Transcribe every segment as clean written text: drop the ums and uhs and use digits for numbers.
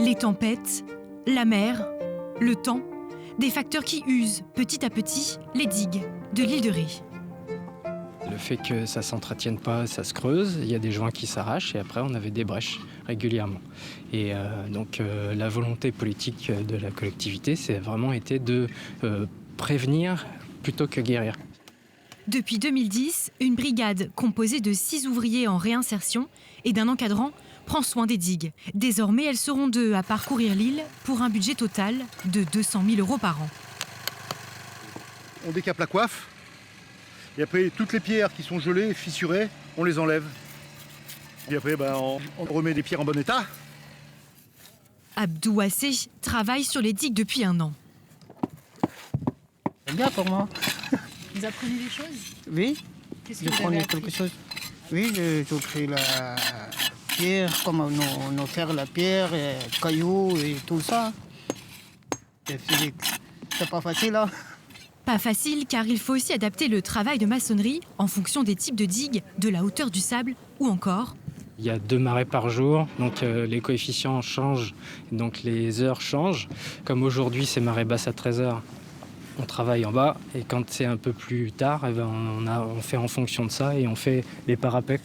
Les tempêtes, la mer, le temps, des facteurs qui usent petit à petit les digues de l'île de Ré. Le fait que ça ne s'entretienne pas, ça se creuse, il y a des joints qui s'arrachent et après on avait des brèches régulièrement. Et donc la volonté politique de la collectivité, c'est vraiment été de prévenir plutôt que guérir. Depuis 2010, une brigade composée de 6 ouvriers en réinsertion et d'un encadrant prend soin des digues. Désormais, elles seront 2 à parcourir l'île pour un budget total de 200 000 € par an. On décape la coiffe et après toutes les pierres qui sont gelées, fissurées, on les enlève. Et après on remet des pierres en bon état. Abdou Assé travaille sur les digues depuis 1 an. C'est bien pour moi. Vous apprenez des choses? Oui, Qu'est-ce que je vous avez connais appris? quelque chose. Oui, je pris la pierre, comment nous faire la pierre, cailloux et tout ça. C'est physique. C'est pas facile, hein? Pas facile car il faut aussi adapter le travail de maçonnerie en fonction des types de digues, de la hauteur du sable ou encore Il y a 2 marées par jour, donc les coefficients changent, donc les heures changent. Comme aujourd'hui c'est marée basse à 13h, on travaille en bas et quand c'est un peu plus tard, on fait en fonction de ça et on fait les parapets.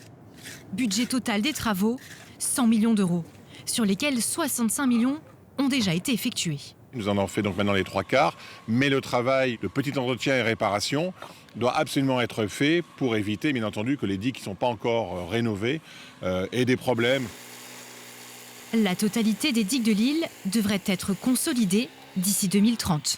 budget total des travaux, 100 millions d'euros, sur lesquels 65 millions ont déjà été effectués. Nous en avons fait donc maintenant les 3/4, mais le travail de petit entretien et réparation doit absolument être fait pour éviter, bien entendu, que les digues qui ne sont pas encore rénovées aient des problèmes. La totalité des digues de l'île devrait être consolidée d'ici 2030.